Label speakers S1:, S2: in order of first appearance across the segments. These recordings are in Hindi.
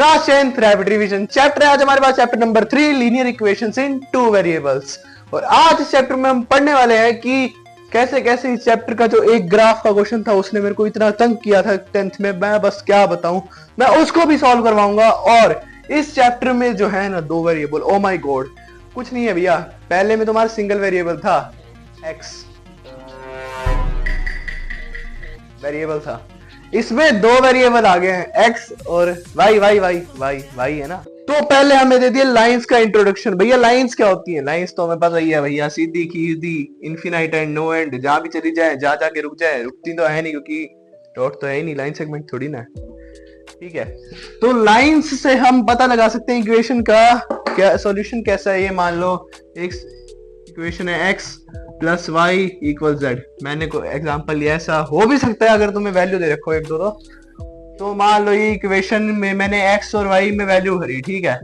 S1: Class 10th rapid revision chapter है आज हमारे पास chapter number 3 linear equations in two variables. और आज इस चैप्टर में हम पढ़ने वाले हैं कि कैसे कैसे इस चैप्टर का जो एक ग्राफ का क्वेश्चन था उसने मेरे को इतना तंग किया था 10th में, मैं बस क्या बताऊं, मैं उसको भी सॉल्व करवाऊंगा। और इस चैप्टर में जो है ना दो वेरिएबल, ओ माय गॉड, कुछ नहीं है भैया। पहले में तुम्हारा सिंगल वेरिएबल था, एक्स वेरिएबल था, इसमें दो वेरिएबल आ गए हैं, एक्स और Y. Y Y Y Y है ना। तो पहले हमें दे दिया लाइंस का इंट्रोडक्शन। भैया लाइंस क्या होती है? लाइंस तो हमें पता ही है भैया, सीधी खींची, इनफिनाइट एंड नो एंड, जहां भी चली जाए, जा जाके रुक जाए, रुकती तो है नहीं क्योंकि डॉट तो है ही नहीं, लाइन सेगमेंट थोड़ी ना। ठीक है, तो लाइंस से हम पता लगा सकते हैं इक्वेशन का क्या सॉल्यूशन कैसा है। ये मान लो एक इक्वेशन है x plus Y equal Z. मैंने को एग्जांपल लिया, ऐसा हो भी सकता है अगर तुम्हें वैल्यू दे रखो एक दो तो मान लो ये इक्वेशन में मैंने x और y में वैल्यू भरी, ठीक है,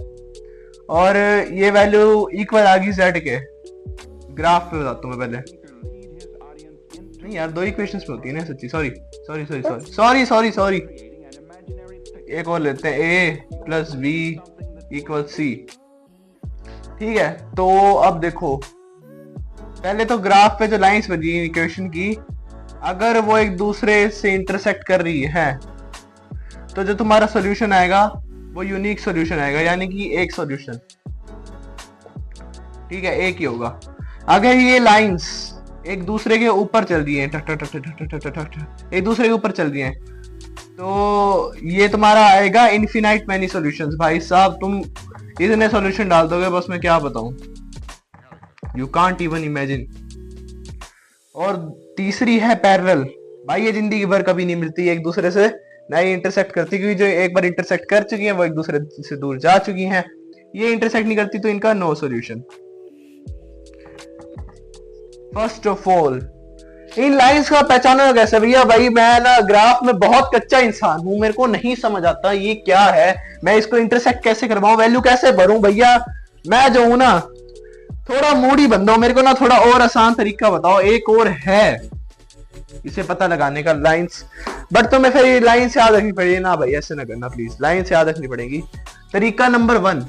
S1: और ये वैल्यू इक्वल आ गई z के। ग्राफ पे बताता हूँ मैं पहले, नहीं यार दो इक्वेशंस में होती है ना, सच्ची, sorry sorry sorry sorry sorry sorry sorry एक और लेते हैं, a plus B equal C. ठीक है, तो अब देखो पहले तो ग्राफ पे जो लाइंस बनी है इक्वेशन की, अगर वो एक दूसरे से इंटरसेक्ट कर रही है तो जो तुम्हारा सॉल्यूशन आएगा वो यूनिक सॉल्यूशन आएगा, यानी कि एक सॉल्यूशन, ठीक है, एक ही होगा। अगर ये लाइंस एक दूसरे के ऊपर चल रही है, एक दूसरे के ऊपर चल रही है, तो ये तुम्हारा आएगा इनफिनाइट मैनी सॉल्यूशंस। भाई साहब तुम इतने सॉल्यूशन डाल दोगे बस मैं क्या बताऊं, यू कांट इवन इमेजिन। और तीसरी है पैरेलल। भाई ये जिंदगी भर कभी नहीं मिलती एक दूसरे से, ना ये इंटरसेक्ट करती, क्योंकि जो एक बार इंटरसेक्ट कर चुकी है वो एक दूसरे से दूर जा चुकी हैं। ये इंटरसेक्ट नहीं करती तो इनका no solution. First of all इन लाइंस का पहचाना कैसे भैया? भाई मैं ना ग्राफ में बहुत कच्चा इंसान हूं, मेरे को नहीं समझ आता ये क्या है, मैं इसको इंटरसेक्ट कैसे करवाऊं, वैल्यू कैसे भरूं। भैया मैं जो हूं ना थोड़ा मूडी बंदा हूं, मेरे को ना थोड़ा और आसान तरीका बताओ। एक और है इसे पता लगाने का, लाइंस, बट तुम्हें फिर लाइंस याद रखनी पड़ेगी ना भाई, ऐसे ना करना प्लीज, लाइंस याद रखनी पड़ेगी। तरीका नंबर 1,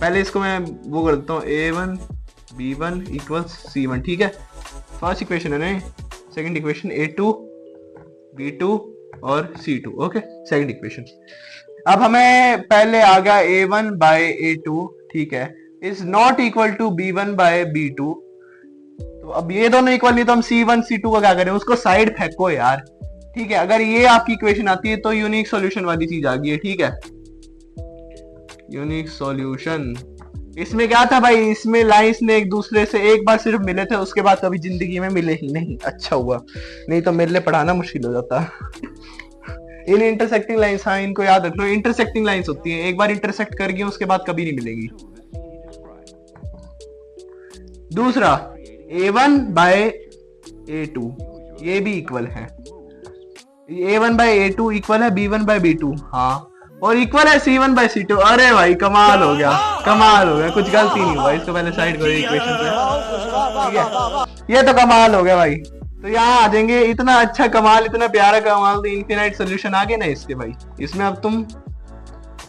S1: पहले इसको मैं वो कर देता हूं, a1 b1 इक्वल्स c1, ठीक है, फर्स्ट इक्वेशन है ना, सेकंड इक्वेशन a2 b2 और c2, ओके, सेकंड इक्वेशन। अब हमें पहले आ गया a1 बाय a2, ठीक है, is not equal to b1 by b2। तो अब ये दोनों इक्वल नहीं तो हम c1 c2 का क्या करें, उसको साइड फेंको यार, ठीक है। अगर ये आपकी इक्वेशन आती है तो यूनिक सॉल्यूशन वाली चीज आ गई है, ठीक है, यूनिक सॉल्यूशन। इसमें क्या था भाई, इसमें लाइंस ने एक दूसरे से एक बार सिर्फ मिले थे, उसके बाद कभी जिंदगी में मिले ही नहीं। अच्छा हुआ, नहीं तो मेरे लिए पढ़ाना मुश्किल हो जाता। इन इंटरसेक्टिंग लाइंस, हाँ इनको याद रखना, इंटरसेक्टिंग लाइंस होती है, एक बार इंटरसेक्ट कर गई उसके बाद कभी नहीं मिलेगी। दूसरा a1 बाय a2, ये भी इक्वल है, a1 बाय a2 इक्वल है b1 बाय b2, हाँ, और इक्वल है c1 बाय c2। अरे भाई कमाल हो गया, कमाल हो गया, कुछ गलती नहीं हुआ। इसको पहले साइड करो इक्वेशन पे, ठीक है, ये तो कमाल हो गया भाई। तो यहाँ आ जाएंगे, इतना अच्छा कमाल, इतना प्यारा कमाल, तो इनफिनाइट सॉल्यूशन आ गए ना इसके भाई। इसमें अब तुम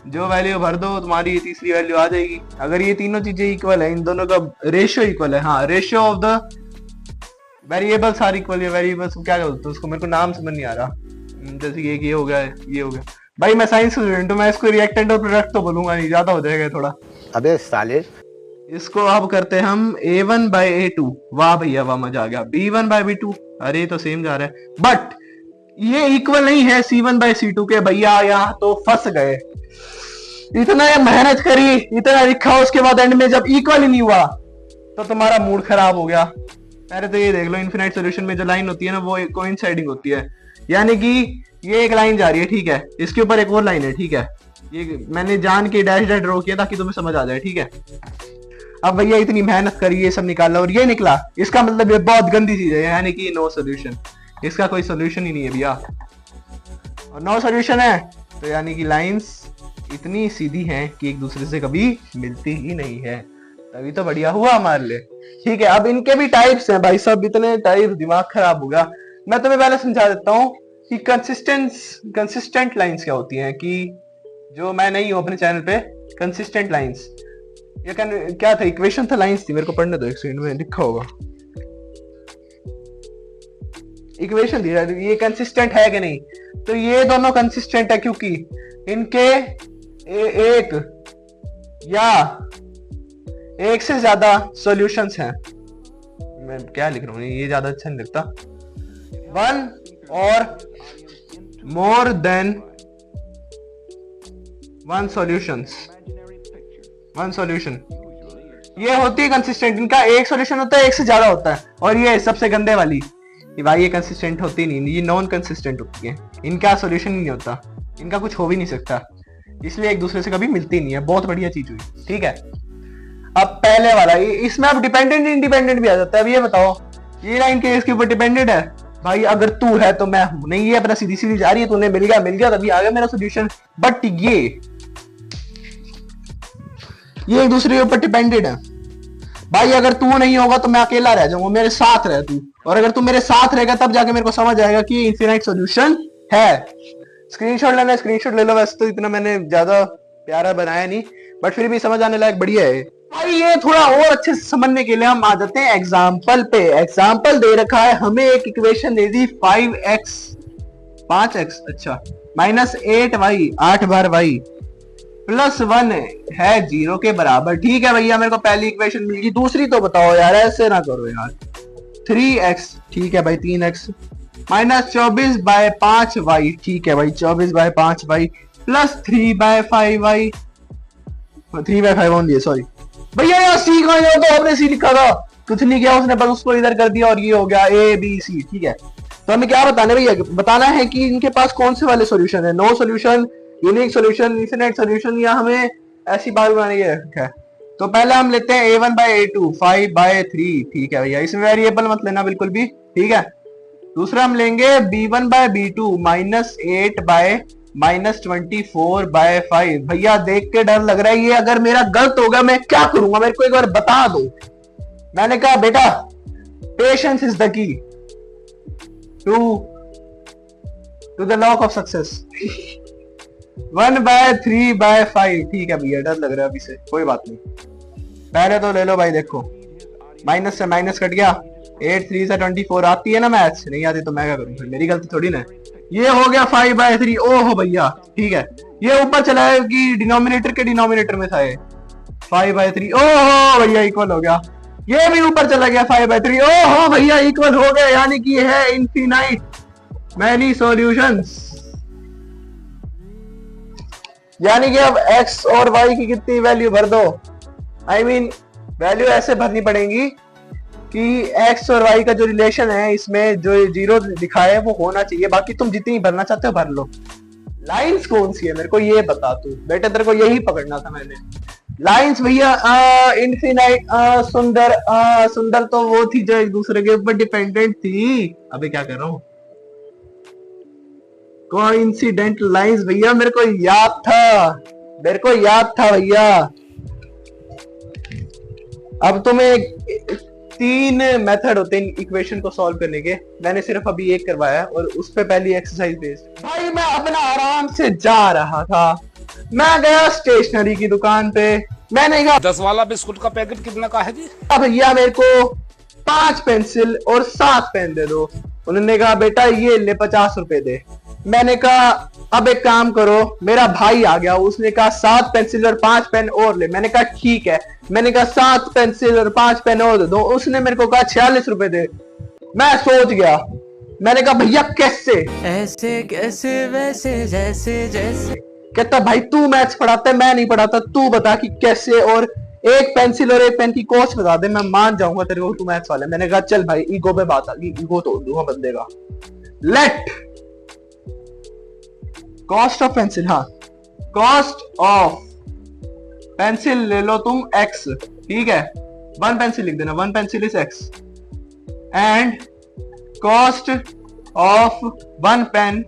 S1: जो वैल्यू भर दो तुम्हारी तीसरी वैल्यू आ जाएगी। अगर ये तीनों चीजें इक्वल है, इन दोनों का रेशियो इक्वल है, हाँ, ratio of the variables are equal. ये वेरिएबल्स को क्या बोलते हैं, उसको मेरे को नाम समझ नहीं आ रहा, जैसे ये हो गया, ये हो गया। भाई मैं साइंस स्टूडेंट हूँ, मैं इसको रिएक्टेंट और प्रोडक्ट तो बोलूंगा नहीं, ज्यादा हो जाएगा थोड़ा।
S2: अबे साले,
S1: इसको अब करते हैं हम a1 बाय a2, वाह भैया वाह, मजा आ गया। b1 बाय b2, अरे तो सेम जा रहा है, बट ये इक्वल नहीं है c1 बाय c2 के। भैया यहाँ तो फंस गए, इतना मेहनत करी, इतना लिखा, उसके बाद एंड में जब इक्वल ही नहीं हुआ तो तुम्हारा मूड खराब हो गया। पहले तो ये देख लो, इनफिनाइट सॉल्यूशन में जो लाइन होती है ना वो कोइंसाइडिंग होती है, यानी कि ये एक लाइन जा रही है, ठीक है, इसके ऊपर एक और लाइन है, ठीक है, ये मैंने जान के डैश डैश ड्रॉ किया ताकि तुम्हें समझ आ जाए, ठीक है। अब भैया इतनी मेहनत करी, ये सब निकाला और ये निकला, इसका मतलब ये बहुत गंदी चीज है, यानी कि नो सॉल्यूशन, इसका कोई सॉल्यूशन ही नहीं है भैया। और नो सॉल्यूशन है तो यानी कि लाइंस इतनी सीधी हैं कि एक दूसरे से कभी मिलती ही नहीं है, तभी तो बढ़िया हुआ हमारे लिए, ठीक है। अब इनके भी टाइप्स हैं भाई साहब, इतने टाइप, दिमाग खराब होगा। मैं तुम्हें पहले समझा देता हूँ कि कंसिस्टेंट लाइंस क्या होती हैं, कि जो मैं नहीं हूं अपने चैनल पे, कंसिस्टेंट लाइंस। ये क्या था, इक्वेशन था, लाइंस थी, मेरे को पढ़ने दो एक सेकंड में, लिखा होगा इक्वेशन थी। ये कंसिस्टेंट है कि नहीं, तो ये दोनों कंसिस्टेंट है क्योंकि इनके एक या एक से ज्यादा सॉल्यूशंस हैं। मैं क्या लिख रहा हूँ, ये ज्यादा अच्छा नहीं लगता। वन और more than one solutions, one solution, ये होती है कंसिस्टेंट। इनका एक सॉल्यूशन होता है, एक से ज्यादा होता है। और ये सबसे गंदे वाली कि भाई ये कंसिस्टेंट होती नहीं, ये नॉन कंसिस्टेंट होती है, इनका सॉल्यूशन ही नहीं होता, इनका कुछ हो भी नहीं सकता, इसलिए एक दूसरे से कभी मिलती नहीं है। बहुत बढ़िया चीज हुई, ठीक है। अब पहले वाला, इसमें अब डिपेंडेंट इंडिपेंडेंट भी आ जाता है। अब ये बताओ, ये लाइन के इसके ऊपर डिपेंडेंट है भाई, अगर तू है तो मैं हूं, नहीं ये अपना सीधी सीधी जा रही है, तूने मिल गया तभी आ गया मेरा सोल्यूशन। बट ये एक दूसरे के ऊपर डिपेंडेंट है भाई, अगर तू नहीं होगा तो मैं अकेला रह जाऊंगा, मेरे साथ रह तू, और अगर तू मेरे साथ रहेगा तब जाके मेरे को समझ आएगा कि इनफिनाइट सॉल्यूशन है। स्क्रीनशॉट लेना, स्क्रीनशॉट ले लो। वैसे तो इतना मैंने ज्यादा प्यारा बनाया नहीं, बट फिर भी समझ आने लायक बढ़िया है भाई। ये थोड़ा और अच्छे से समझने के लिए हम आ जाते हैं एग्जाम्पल पे। एग्जाम्पल दे रखा है हमें, एक इक्वेशन दे दी 5x अच्छा -8y 8 बार y +1 है 0 के बराबर। ठीक है भैया, मेरे को पहली इक्वेशन मिल गई। दूसरी तो बताओ यार, ऐसे ना करो यार। 3x ठीक है भाई, 3x -24/5y ठीक है भाई, 24/5y +3/5y 3/5 ओनली, सॉरी भैया यार सी कहां गया, तो आपने सी लिखा था, कुछ नहीं किया उसने, बस उसको इधर कर दिया और ये हो गया A B C। ठीक है, तो हमें क्या बताना भैया, बताना है कि इनके पास कौन से वाले सॉल्यूशन है, no solution, unique solution, infinite solution, या हमें ऐसी बात बनानी है। तो पहले हम लेते हैं A1/A2 5/3 ठीक है भैया, इसमें वेरिएबल मत लेना बिल्कुल भी, ठीक है। दूसरा हम लेंगे B1/B2 -8/-24/5। भैया देख के डर लग रहा है, ये अगर मेरा गलत होगा मैं क्या करूंगा, मेरे को एक बार बता दो। मैंने कहा बेटा patience is the key to the lock of success. 1/3/5 ठीक है भैया, डर लग रहा है अभी से, कोई बात नहीं। पहले तो ले लो भाई, देखो माइनस से माइनस कट गया, 8 3 से 24 आती है ना मैथ्स, नहीं आती तो मैं क्या करूं, मेरी गलती थोड़ी ना। ये हो गया 5/3, ओहो भैया ठीक है, ये ऊपर चला है कि डिनोमिनेटर के डिनोमिनेटर में था ये 5/3, ओहो भैया इक्वल हो गया। ये भी ऊपर चला गया 5/3, ओहो भैया इक्वल हो गया, यानी कि ये है इनफिनाइट मैनी सॉल्यूशंस। यानी कि अब x और y की कितनी वैल्यू भर दो, I mean, वैल्यू ऐसे भरनी पड़ेगी कि x और y का जो रिलेशन है इसमें जो 0 लिखा है वो होना चाहिए, बाकी तुम जितनी भरना चाहते हो भर लो। लाइंस कौन सी है मेरे को ये बता तू बेटा, तेरे को यही पकड़ना था मैंने। लाइंस भैया इनफिनाइट सुंदर सुंदर तो वो थी जो एक दूसरे के ऊपर डिपेंडेंट थी। अबे क्या कर रहा हूँ, कोइंसिडेंट लाइंस भैया, मेरे को याद था भैया। अब तुम्हें 3 मेथड होते हैं इक्वेशन को सॉल्व करने के, मैंने सिर्फ अभी एक करवाया और उस पे पहली एक्सरसाइज बेस्ड। भाई मैं अपना आराम से जा रहा था, मैं गया स्टेशनरी की दुकान पे, मैंने कहा
S2: 10 वाला बिस्कुट का पैकेट कितना का है जी?
S1: भैया मेरे को 5 पेंसिल और 7 पेन दे दो। उन्होंने कहा बेटा ये ले 50 रुपए दे। मैंने कहा अब एक काम करो, मेरा भाई आ गया, उसने कहा 7 पेंसिल और 5 पेन और ले। मैंने कहा ठीक है, मैंने कहा 7 पेंसिल और 5 पेन और दे दो। उसने मेरे को कहा 46 रुपए दे। मैं सोच गया, मैंने कहा भैया कैसे,
S3: ऐसे कैसे वैसे जैसे जैसे।
S1: कहता भाई तू मैथ्स पढ़ाता है मैं नहीं पढ़ाता, तू बता कि कैसे, और एक पेंसिल और एक पेन की कॉस्ट बता दे, मैं मान जाऊंगा तेरे को, तू मैथ्स वाला है। मैंने कहा चल भाई ईगो पे बात आ गई, ईगो तोड़ दूंगा बंदे का। लेट कॉस्ट ऑफ पेंसिल, हाँ कॉस्ट ऑफ पेंसिल ले लो तुम x, ठीक है, 1 पेंसिल लिख देना, 1 pencil is x, and cost of 1 pen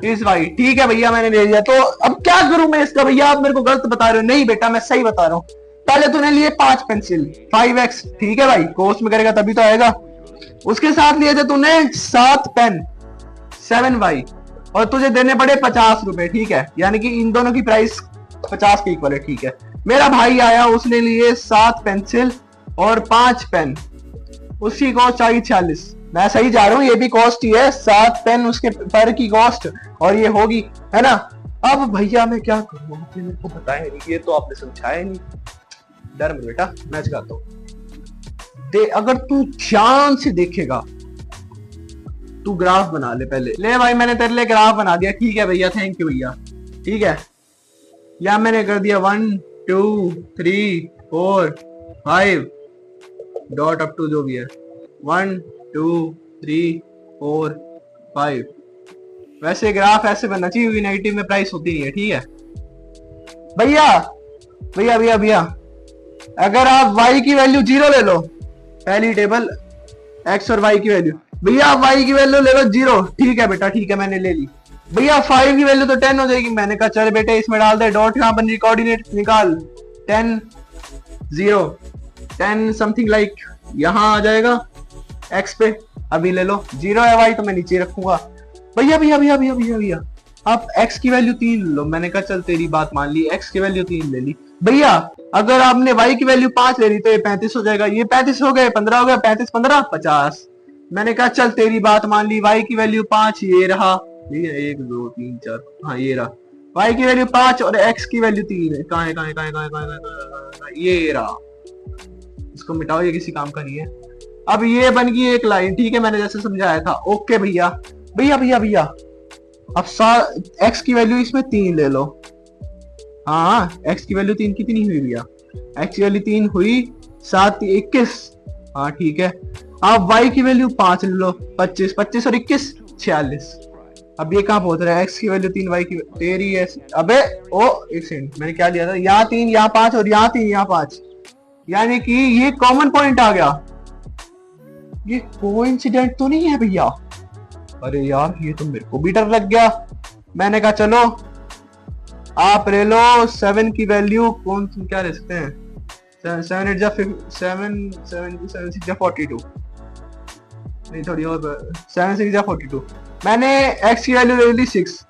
S1: is y। ठीक है भैया मैंने ले लिया। तो अब क्या करूं मैं इसका, भैया आप मेरे को गलत बता रहे हो। नहीं बेटा मैं सही बता रहा हूं। पहले तूने लिए 5 पेंसिल 5x, ठीक है भाई, कॉस्ट में करेगा तभी तो आएगा। उसके साथ लिए थे तूने 7 पेन 7y, और तुझे देने पड़े 50 रुपए, ठीक है, यानी कि इन दोनों की प्राइस 50 के इक्वल है, ठीक है। मेरा भाई आया, उसने लिए 7 पेंसिल और 5 पेन, उसकी कॉस्ट आई 46। मैं सही जा रहा हूँ, ये भी कॉस्ट ही है, 7 पेन उसके पर की कॉस्ट, और ये होगी, है ना। अब भैया मैं क्या करूँ, आपने मेरे को बताया नहीं, ये तो आपने समझाया नहीं। डर मत बेटा, मैं सिखाता हूँ। अगर तू ध्यान से देखेगा, तू ग्राफ बना ले पहले। ले भाई मैंने तेरे लिए ग्राफ बना दिया, ठीक है भैया, थैंक यू भैया, ठीक है। या मैंने कर दिया 1 2 3 4 5 डॉट अप टू जो भी है 1 2 3 4 5। वैसे ग्राफ ऐसे बनना चाहिए क्योंकि नेगेटिव में प्राइस होती नहीं है, ठीक है भैया। भैया भैया भैया अगर आप y की वैल्यू 0 ले लो, पहली टेबल x और y की वैल्यू, भैया आप y की वैल्यू ले लो 0, ठीक है बेटा, ठीक है मैंने ले ली। भैया 5 की वैल्यू तो 10 हो जाएगी, मैंने कहा चल बेटे इसमें डाल दे डॉट, यहाँ पर कोऑर्डिनेट निकाल, 10 0 10 समथिंग लाइक यहाँ आ जाएगा x पे। अभी ले लो 0 है y तो मैं नीचे रखूंगा। भैया भैया भैया भैया भैया भैया आप x की वैल्यू 3 लो, मैंने कहा चल तेरी बात मान ली, x की वैल्यू 3 ले ली। भैया अगर आपने y की वैल्यू 5 ले ली तो ये 35 हो जाएगा, ये 35 हो गए, 15 हो गया, 35 15 50। मैंने कहा चल तेरी बात मान ली, y की वैल्यू 5 ये रहा, 1 2 3 4, हाँ ये रहा y की वैल्यू 5 और x की वैल्यू 3 है, कहाँ है कहाँ है कहाँ है कहाँ है कहाँ है, ये रहा। इसको मिटाओ, ये किसी काम का नहीं है। अब ये बन गई एक लाइन, ठीक है, मैंने जैसे समझाया था। ओके भैया भैया भैया भैया अब x की वैल्यू इसमें 3 ले लो। हाँ x की वैल्यू 3 कितनी हुई भैया, x की वैल्यू 3 हुई 7 21, हाँ ठीक है। आप y की वैल्यू 5 ले लो, 25 25 और 21 46। अब ये कहाँ पहुंच रहा है, x की वैल्यू 3 y की तेरी है, अबे ओ एक सेकंड, मैंने क्या लिया था, यहाँ 3 यहाँ 5 और यहाँ 3 यहाँ 5, यानी कि ये कॉमन पॉइंट आ गया। ये कोइंसिडेंट तो नहीं है भैया, अरे यार ये तो मेरे को भी डर लग गया। मैंने कहा चलो आप ले लो 7 की वैल्यू, कौन क्या ले सकते हैं, 7 8 जा 7 6 जा 42, नहीं थोड़ी और 7 6 जा 42। मैंने x की वैल्यू ले ली 6,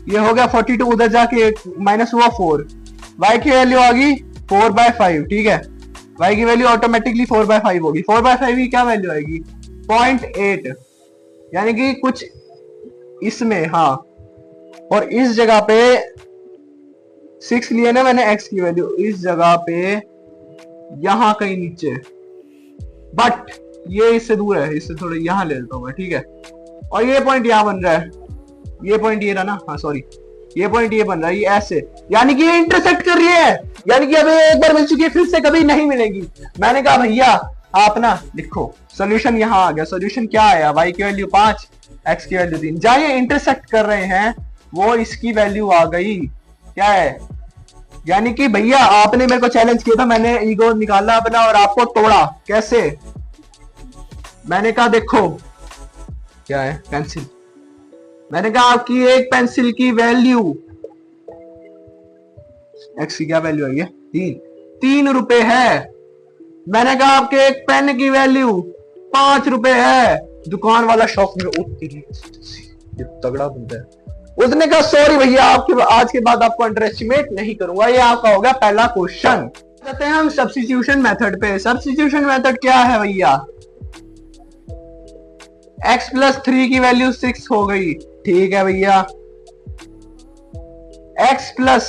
S1: ये हो गया 42, उधर जाके माइनस हुआ 4, y की वैल्यू आ गई 4/5, ठीक है, y की वैल्यू ऑटोमेटिकली 4/5 होगी। 4/5 की क्या वैल्यू आएगी 0.8, यानी कि कुछ इसमें, हाँ, और इस जगह पे 6 लिए ना मैंने x की वैल्यू, इस जगह पे यहां कहीं नीचे, बट ये इससे दूर है, इससे थोड़ा यहां ले लेता हूं, ठीक है। और ये पॉइंट यहां बन रहा है, ये पॉइंट ये रहा ना, हाँ सॉरी, ये पॉइंट ये बन रहा है, ये ऐसे, यानी कि ये इंटरसेक्ट कर रही है, यानी कि अभी एक बार मिल चुकी है, फिर से कभी नहीं मिलेगी। मैंने कहा भैया आप ना लिखो, सोल्यूशन यहाँ आ गया। सोल्यूशन क्या आया, y की वैल्यू 5 x की वैल्यू 3, जहां ये इंटरसेक्ट कर रहे हैं वो इसकी वैल्यू आ गई, क्या है, यानी कि भैया आपने मेरे को चैलेंज किया था, मैंने ईगो निकाला अपना और आपको तोड़ा। कैसे, मैंने कहा देखो क्या है, पेंसिल, मैंने कहा आपकी एक पेंसिल की वैल्यू x की क्या वैल्यू आई है 3 रुपए है। मैंने कहा आपके एक पेन की वैल्यू 5 रुपए है। दुकान वाला शॉप में ये तगड़ा बंदा है, उसने कहा सॉरी भैया आपके आज के बाद आपको अंडर एस्टिमेट नहीं करूंगा। ये आपका होगा पहला क्वेश्चन। कहते हैं हम सब्स्टिट्यूशन मेथड पे। सब्स्टिट्यूशन मेथड क्या है भैया, x प्लस 3 की वैल्यू 6 हो गई, ठीक है भैया, x प्लस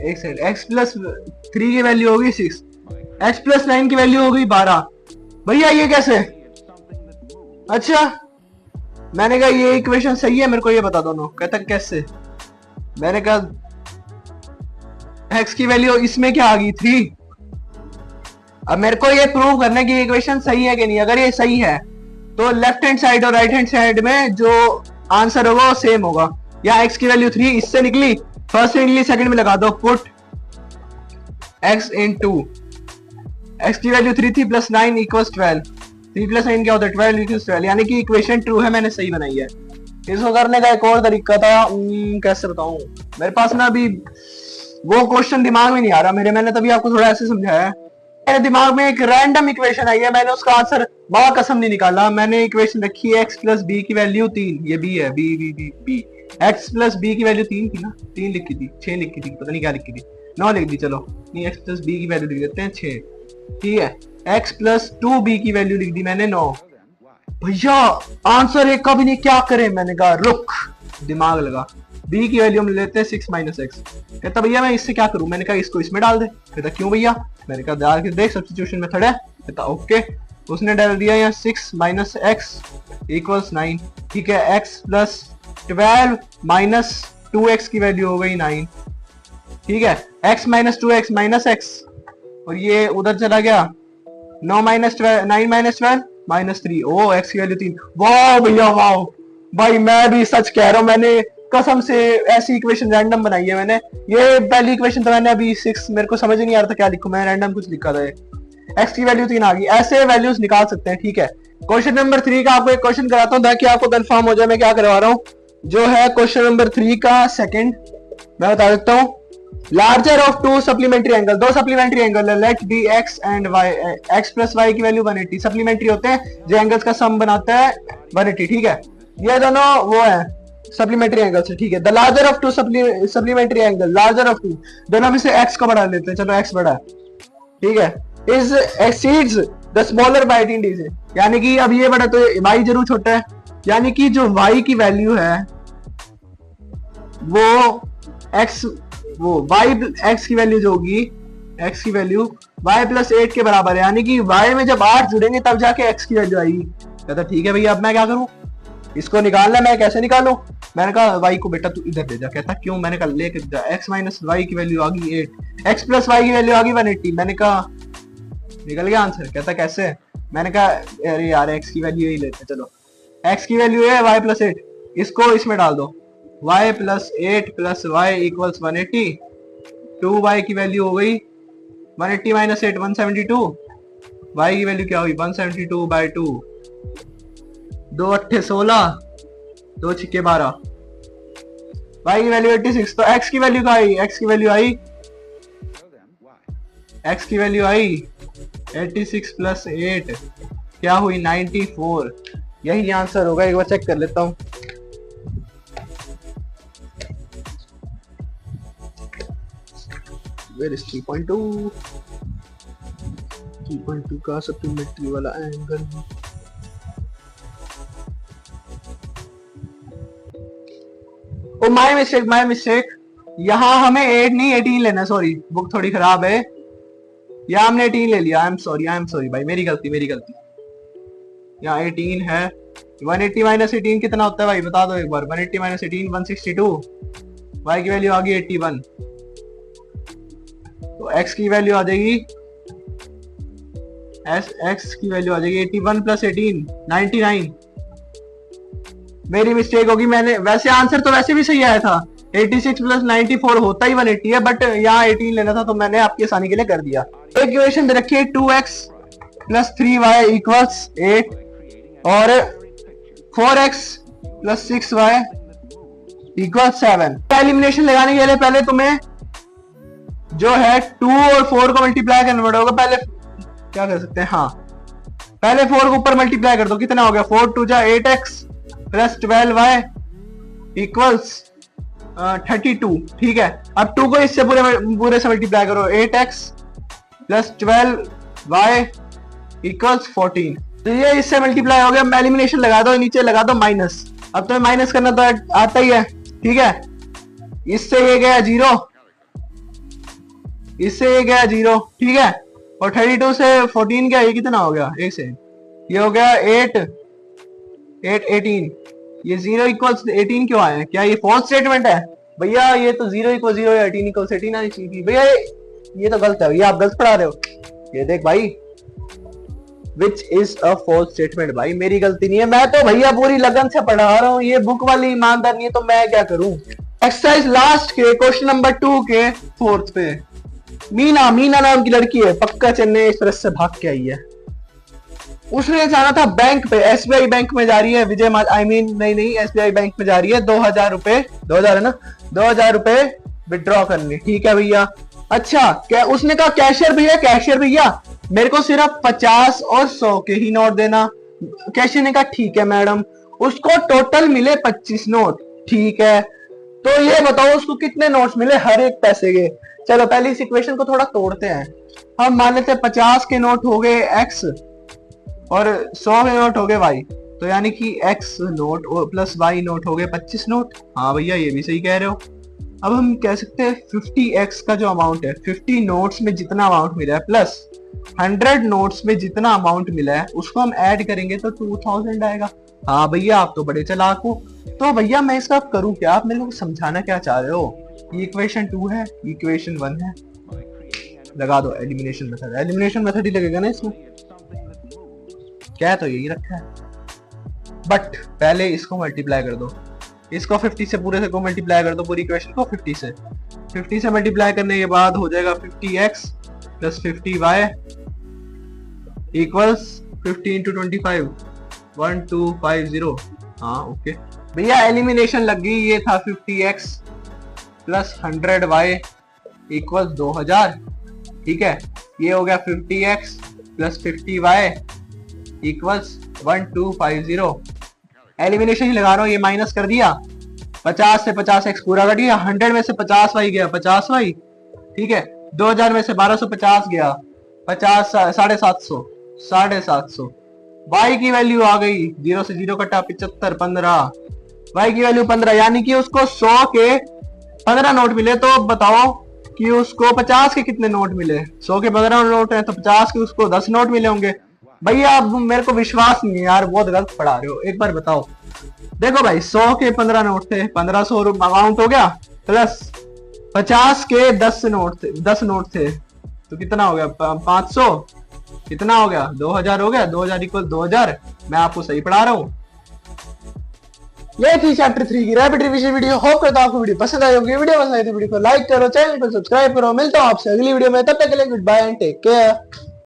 S1: एक सेकंड, x प्लस 3 की वैल्यू होगी 6, x प्लस 9 की वैल्यू होगी 12। भैया ये कैसे, अच्छा मैंने कहा ये इक्वेशन सही है, मेरे को ये बता दो। कहता कैसे, मैंने कहा x की वैल्यू इसमें क्या आ गई 3। अब मेरे को ये प्रूव करना है कि इक्वेशन सही है कि नहीं। अगर ये सही है तो लेफ्ट हैंड साइड और राइट हैंड साइड में जो आंसर होगा वो सेम होगा। या x की वैल्यू 3 इससे निकली, फर्स्ट में निकली, सेकंड में लगा दो पुट x into x की वैल्यू 3 थी प्लस 9 इक्वल्स 12। 3 प्लस 9 क्या होता है 12 इक्वल्स 12, यानी कि इक्वेशन ट्रू है, मैंने सही बनाई है। इसको करने का एक और तरीका था, कैसे बताऊं, मेरे पास ना अभी वो क्वेश्चन दिमाग में नहीं आ रहा मेरे, मैंने तभी आपको थोड़ा ऐसे समझाया। मेरे दिमाग में एक रैंडम इक्वेशन आई है, मैंने उसका आंसर बा कसम नहीं निकाला। मैंने इक्वेशन रखी है x प्लस बी की वैल्यू 3, ये b है, b b b b x plus B की वैल्यू 3 थी ना, 3 लिखी थी, 6 लिखी थी, पता नहीं क्या लिखी थी, 9 लिख दी, चलो नहीं x प्लस बी की वैल्यू लिख देते हैं 6, ठीक है। x प्लस 2b की वैल्यू लिख दी मैंने 9। भैया आंसर एक का भी नहीं, क्या करें? मैंने कहा रुक, दिमाग लगा, b की वैल्यू हम लेते हैं 6 माइनस एक्स। कहता भैया मैं इससे क्या करूं? मैंने कहा इसको इसमें डाल दे। कहता क्यों भैया? मैंने कहा डाल के देख, सब्स्टिट्यूशन मेथड है। कहता ओके, उसने डाल दिया यहाँ 6 माइनस एक्स इक्वल्स 9, ठीक है। x प्लस 12 माइनस 2x की वैल्यू हो गई 9, ठीक है। x minus 2x minus x, और ये उधर चला गया 9 माइनस 12, 9 माइनस 12 माइनस 3, ओ x की वैल्यू 3। वाह भैया वाह, भाई मैं भी सच कह रहा हूँ, मैंने कसम से ऐसी इक्वेशन रैंडम बनाई है मैंने। ये पहली इक्वेशन तो मैंने अभी 6, मेरे को समझ नहीं आ रहा था क्या लिखूं, मैं रैंडम कुछ लिखा था। x की वैल्यू 3 आ गई, ऐसे वैल्यूज निकाल सकते हैं, ठीक है। क्वेश्चन नंबर 3 का आपको एक क्वेश्चन कराता हूँ ताकि आपको कंफर्म हो जाए मैं क्या करवा रहा हूँ। जो है क्वेश्चन नंबर 3 का सेकंड, मैं बता देता हूँ। Larger of two supplementary angle, दो सप्लीमेंट्री एंगल है, let B X and Y, X plus Y की वैल्यू 180, सप्लीमेंट्री होते हैं जो एंगल्स का सम बनाता है 180, ठीक है। ये दोनों वो है सप्लीमेंट्री एंगल्स है, ठीक है। The larger of two supplementary angle, larger of two, दोनों में से एक्स को बढ़ा लेते हैं, चलो एक्स बढ़ा, ठीक है। Is exceeds the smaller by 18 degree, यानी कि अब ये बड़ा तो वाई जरूर छोटा है, यानी कि जो वाई की वैल्यू है वो एक्स, वो वाई एक्स की वैल्यू जो होगी, एक्स की वैल्यू वाई प्लस 8 के बराबर है, यानी कि वाई में जब 8 जुड़ेंगे तब जाके एक्स की वैल्यू आएगी। कहता ठीक है भैया अब मैं क्या करूं, इसको निकालना, मैं कैसे निकालूं? मैंने कहा वाई को बेटा तू इधर ले जा। कहता क्यों? मैंने कहा लेके जा, एक्स माइनस वाई की वैल्यू आ गई 8, एक्स प्लस वाई की वैल्यू आ गई 180। मैंने कहा निकल गया आंसर। कहता कैसे? मैंने कहा अरे यार एक्स की वैल्यू ही लेते, चलो एक्स की वैल्यू है वाई प्लस 8, इसको इसमें डाल दो, y plus 8 plus y equals 180, 2y की वैल्यू हो गई 180 माइनस 8 172, y की वैल्यू क्या हुई 172 बाई 2, 2 अट्ठे 16, 2 छिक्के 12, y की वैल्यू 86। तो x की वैल्यू क्या आई? x की वैल्यू आई, x की वैल्यू आई 86 प्लस 8 क्या हुई 94, यही आंसर होगा। एक बार चेक कर लेता हूँ। Where is 3.2? 3.2 का सप्लीमेंट्री वाला एंगल, ओ माय मिस्टेक, यहाँ हमें 8 नहीं 18 लेना, सॉरी बुक थोड़ी खराब है, यहाँ हमने 18 ले लिया, आई एम सॉरी भाई, मेरी गलती। यहाँ 18 है, 180 माइनस 18 कितना होता है भाई बता दो एक बार? 180 माइनस 18 162, y की वैल्यू आ गई 81, तो x की वैल्यू आ जाएगी, x की वैल्यू आ जाएगी 81 प्लस 18 99। मेरी मिस्टेक होगी, मैंने वैसे आंसर तो वैसे भी सही आया था, 86 प्लस 94 होता ही 180 है, बट यहाँ 18 लेना था तो मैंने आपकी आसानी के लिए कर दिया। एक इक्वेशन दे रखी है 2x प्लस 3y इक्वल्स 8 और 4x plus 6y equals 7। Elimination लगाने के लिए पहले तुम्हें जो है 2 और 4 को मल्टीप्लाई करना पड़ेगा। पहले क्या कर सकते हैं, हाँ पहले 4 को ऊपर मल्टीप्लाई कर दो, कितना हो गया 4 2 जा 8x प्लस 12y इक्वल्स 32, ठीक है। अब 2 को इससे पूरे से मल्टीप्लाई करो, 8x प्लस 12y इक्वल्स 14, तो ये इससे मल्टीप्लाई हो गया। एलिमिनेशन लगा दो, नीचे लगा दो माइनस, अब तुम्हें माइनस करना तो आता ही है, ठीक है। इससे ये गया 0, इससे ये गया 0, ठीक है, और 32 से 14 गया, ये कितना हो गया एक से, ये हो गया 8 18, ये 0 इक्वल्स 18 क्यों आया? क्या ये फॉल्स स्टेटमेंट है भैया? ये तो 0 इक्वल 0 या 18 इक्वल 18 आनी चाहिए भैया, ये तो गलत है भैया, आप गलत पढ़ा रहे हो। ये देख भाई, which is a false statement, भाई मेरी गलती नहीं है, मैं तो भैया पूरी लगन से पढ़ा रहा हूँ, ये बुक वाली ईमानदार नहीं है तो मैं क्या करूं। एक्सरसाइज लास्ट के क्वेश्चन नंबर 2 के 4th पे, मीना नाम की लड़की है, पक्का चेन्नई एक्सप्रेस से भाग के आई है। उसने जाना था बैंक पे, एसबीआई बैंक में जा रही है, नहीं एसबीआई बैंक में जा रही है, 2000 रुपए, 2000 है ना, 2000 रुपए विड्रॉ करने, ठीक है भैया। अच्छा क्या उसने कहा कैशियर भैया मेरे को सिर्फ 50 और 100 के ही नोट देना। कैशियर ने कहा ठीक है मैडम। उसको टोटल मिले 25 नोट, ठीक है। तो ये बताओ उसको कितने नोट्स मिले हर एक पैसे के। चलो पहले इस इक्वेशन को थोड़ा तोड़ते हैं। हम मान लेते हैं 50 के नोट हो गए x और 100 के नोट हो गए y, तो यानी कि x नोट और प्लस y नोट हो गए 25 नोट। हाँ भैया ये भी सही कह रहे हो। अब हम कह सकते हैं 50x का जो अमाउंट है, 50 नोट्स में जितना अमाउंट मिला है प्लस 100 नोट्स में जितना अमाउंट मिला है उसको हम ऐड करेंगे तो 2000 आएगा। हाँ भैया आप तो बड़े चालाक हो। तो भैया मैं इसका करूं क्या, आप मेरे को समझाना क्या चाह रहे हो। इक्वेशन 2 है, इक्वेशन 1 है, लगा दो एलिमिनेशन मेथड। एलिमिनेशन मेथड ही लगेगा ना इसमें, क्या तो यही रखा है। बट पहले इसको मल्टीप्लाई कर दो, इसको 50 से पूरे से को मल्टीप्लाई कर दो, पूरी इक्वेशन को 50 से मल्टीप्लाई करने के बाद हो जाएगा 50x plus 50y equals 50 into 25 1250। हाँ ओके भैया एलिमिनेशन लग गई। ये था 50x प्लस 100y इक्वल्स 2000, ठीक है। ये हो गया 50x plus 50y equals 1250। Elimination ही लगा रहा हूँ, ये माइनस कर दिया। 50 से 50x पूरा कट गया, 100 में से 50y गया 50y, ठीक है। 2000 में से 1250 गया 50 750 y की वैल्यू आ गई, 0 से 0 कटा 75 15, y की वैल्यू 15, यानी कि उसको 100 के 15 नोट मिले। तो बताओ कि उसको 50 के कितने नोट मिले। 100 के 15 नोट है तो 50 के उसको 10 नोट मिले होंगे। भैया अब मेरे को विश्वास नहीं है यार, बहुत गलत पढ़ा रहे हो, एक बार बताओ। देखो भाई 100 के 15 नोट थे, 1500 अमाउंट हो गया, प्लस 50 के 10 नोट थे तो कितना हो गया 500, कितना हो गया 2000 हो गया। 2000 इक्वल 2000। मैं आपको सही पढ़ा रहा हूँ। ये थी चैप्टर 3 की रैपिड रिवीजन वीडियो। होप करता हूं आपको वीडियो पसंद आई होगी। वीडियो पसंद आई तो वीडियो को लाइक करो, चैनल को सब्सक्राइब करो। मिलता हूं आपसे अगली वीडियो में, तब तक के लिए good bye and take care.